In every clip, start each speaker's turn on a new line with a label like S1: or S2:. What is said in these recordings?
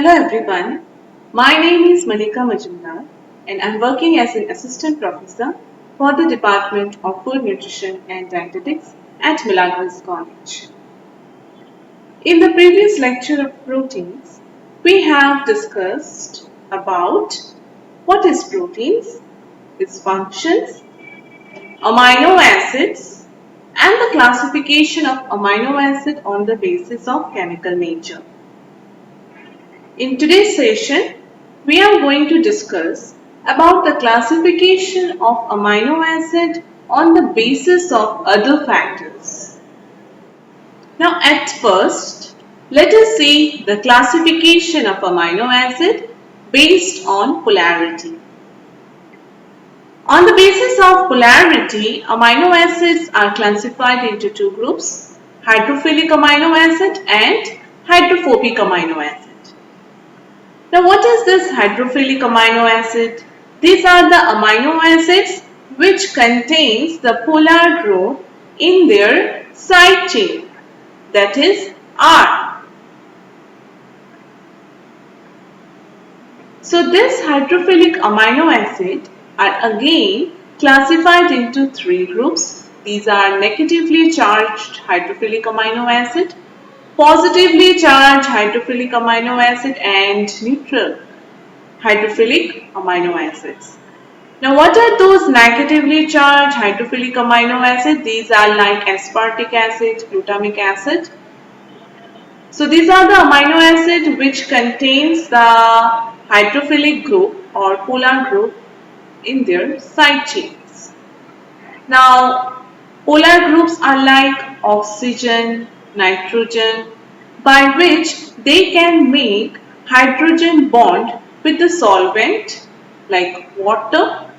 S1: Hello everyone, my name is Malika Majumdar and I'm working as an assistant professor for the Department of Food Nutrition and Dietetics at Milagros College. In the previous lecture of proteins, we have discussed about what is proteins, its functions, amino acids, and the classification of amino acid on the basis of chemical nature. In today's session, we are going to discuss about the classification of amino acid on the basis of other factors. Now at first, let us see the classification of amino acid based on polarity. On the basis of polarity, amino acids are classified into two groups, hydrophilic amino acid and hydrophobic amino acid. Now what is this hydrophilic amino acid? These are the amino acids which contains the polar group in their side chain, that is R. So this hydrophilic amino acid are again classified into three groups. These are negatively charged hydrophilic amino acid, positively charged hydrophilic amino acid and neutral hydrophilic amino acids. Now what are those negatively charged hydrophilic amino acids? These are like aspartic acid, glutamic acid. So these are the amino acid which contains the hydrophilic group or polar group in their side chains. Now polar groups are like oxygen, nitrogen, by which they can make hydrogen bond with the solvent like water.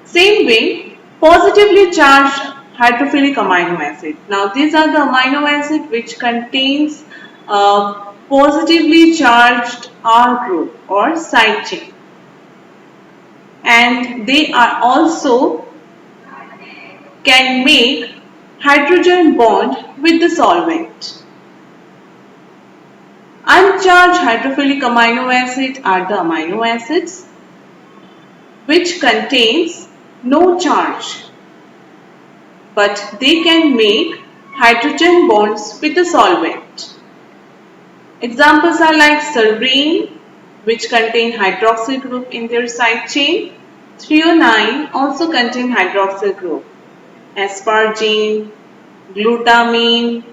S1: Same way, positively charged hydrophilic amino acid. Now these are the amino acid which contains positively charged R group or side chain, and they are also can make hydrogen bond with the solvent. Uncharged hydrophilic amino acid are the amino acids which contains no charge, but they can make hydrogen bonds with the solvent. Examples are like serine, which contain hydroxyl group in their side chain. Threonine also contain hydroxyl group. Asparagine, glutamine,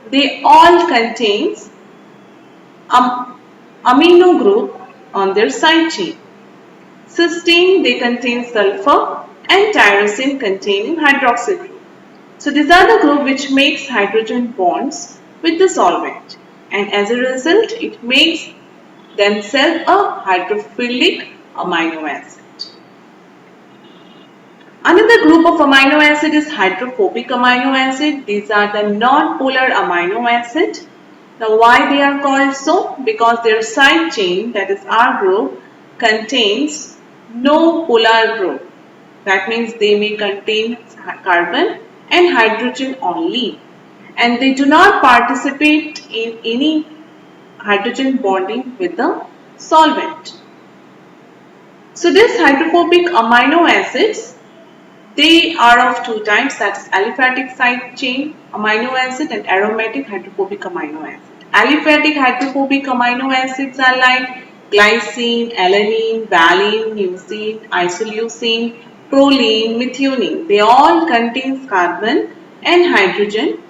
S1: they all contains amino group on their side chain. Cysteine, they contain sulfur, and tyrosine containing hydroxyl group. So these are the group which makes hydrogen bonds with the solvent, and as a result it makes themselves a hydrophilic amino acid. Another group of amino acid is hydrophobic amino acid. These are the non-polar amino acid. Now why they are called so? Because their side chain, that is R group, contains no polar group. That means they may contain carbon and hydrogen only, and they do not participate in any hydrogen bonding with the solvent. So these hydrophobic amino acids, they are of two types, that is aliphatic side chain amino acid and aromatic hydrophobic amino acid. Aliphatic hydrophobic amino acids are like glycine, alanine, valine, leucine, isoleucine, proline, methionine. They all contain carbon and hydrogen.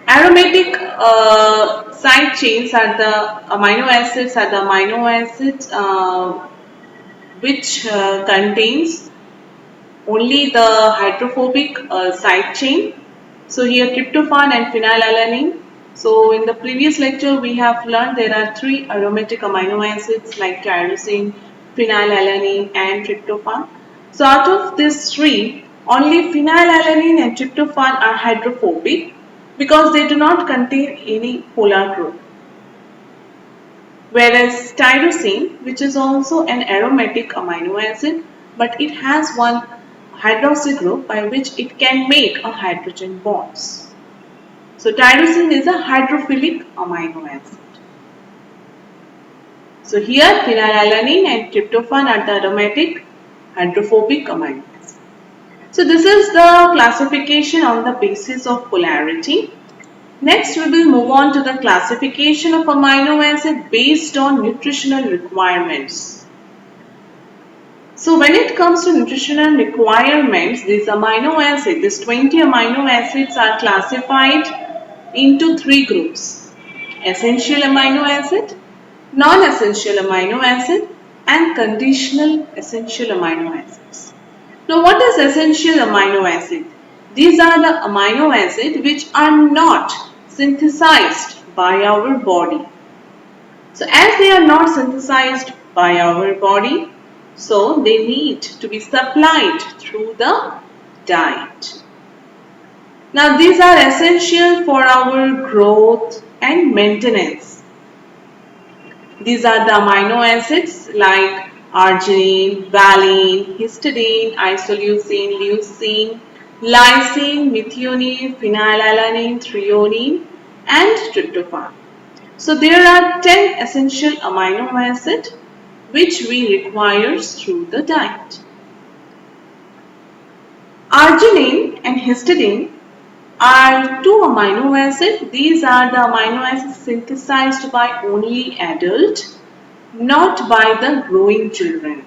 S1: Aromatic side chains are the amino acids which contains only the hydrophobic side chain. So here tryptophan and phenylalanine. So in the previous lecture we have learned there are three aromatic amino acids like tyrosine, phenylalanine and tryptophan. So out of these three, only phenylalanine and tryptophan are hydrophobic because they do not contain any polar group. Whereas tyrosine, which is also an aromatic amino acid, but it has one hydroxy group by which it can make a hydrogen bonds. So tyrosine is a hydrophilic amino acid. So here phenylalanine and tryptophan are the aromatic hydrophobic amino acids. So this is the classification on the basis of polarity. Next we will move on to the classification of amino acid based on nutritional requirements. So when it comes to nutritional requirements, these 20 amino acids are classified into three groups: essential amino acid, non-essential amino acid and conditional essential amino acids. Now what is essential amino acid? These are the amino acids which are not synthesized by our body. So as they are not synthesized by our body, so they need to be supplied through the diet. Now these are essential for our growth and maintenance. These are the amino acids like arginine, valine, histidine, isoleucine, leucine, lysine, methionine, phenylalanine, threonine and tryptophan. So there are 10 essential amino acids which we require through the diet. Arginine and histidine are two amino acids. These are the amino acids synthesized by only adult, not by the growing children.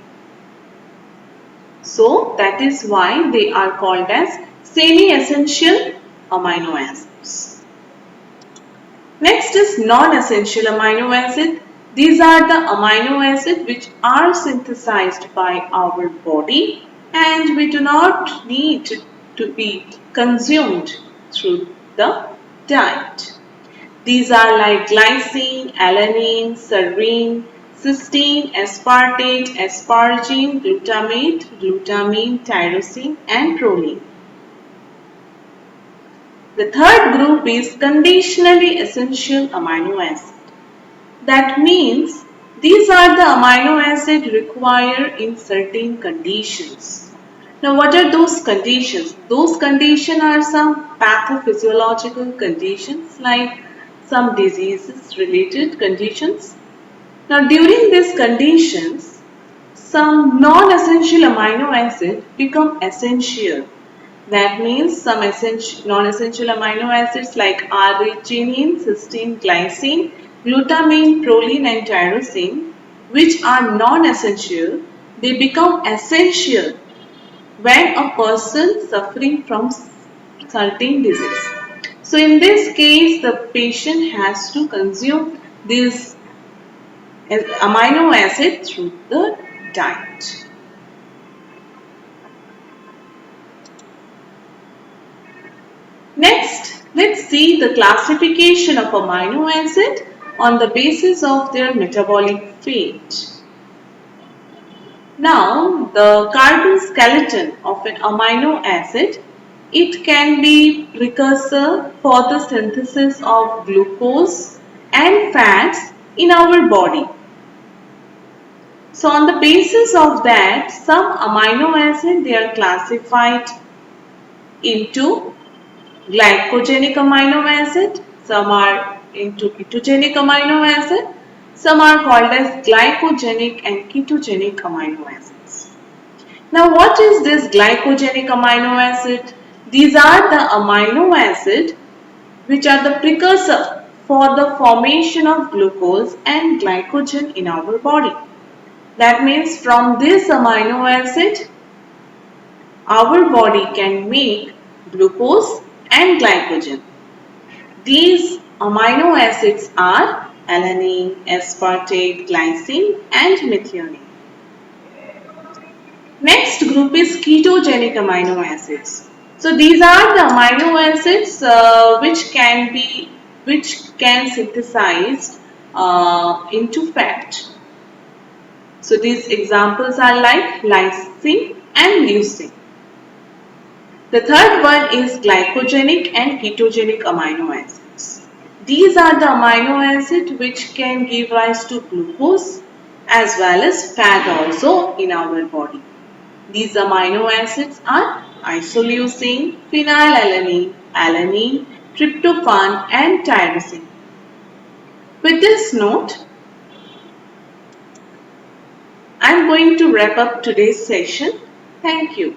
S1: So that is why they are called as semi-essential amino acids. Next is non-essential amino acid. These are the amino acids which are synthesized by our body and we do not need to be consumed through the diet. These are like glycine, alanine, serine, cysteine, aspartate, asparagine, glutamate, glutamine, tyrosine and proline. The third group is conditionally essential amino acid. That means these are the amino acids required in certain conditions. Now what are those conditions? Those conditions are some pathophysiological conditions like some diseases related conditions. Now during these conditions, some non-essential amino acids become essential. That means some non-essential amino acids like arginine, cysteine, glycine, glutamine, proline and tyrosine, which are non-essential, they become essential when a person suffering from certain disease. So in this case, the patient has to consume this amino acid through the diet. Next, let's see the classification of amino acid on the basis of their metabolic fate. Now, the carbon skeleton of an amino acid, it can be precursor for the synthesis of glucose and fats in our body. So, on the basis of that, some amino acid they are classified into glycogenic amino acid, some are into ketogenic amino acid, some are called as glycogenic and ketogenic amino acids. Now what is this glycogenic amino acid? These are the amino acids which are the precursor for the formation of glucose and glycogen in our body. That means from this amino acid, our body can make glucose and glycogen. These amino acids are alanine, aspartate, glycine and methionine. Next group is ketogenic amino acids. So these are the amino acids which can synthesize into fat. So these examples are like lysine and leucine. The third one is glycogenic and ketogenic amino acids. These are the amino acids which can give rise to glucose as well as fat also in our body. These amino acids are isoleucine, phenylalanine, alanine, tryptophan and tyrosine. With this note, I am going to wrap up today's session. Thank you.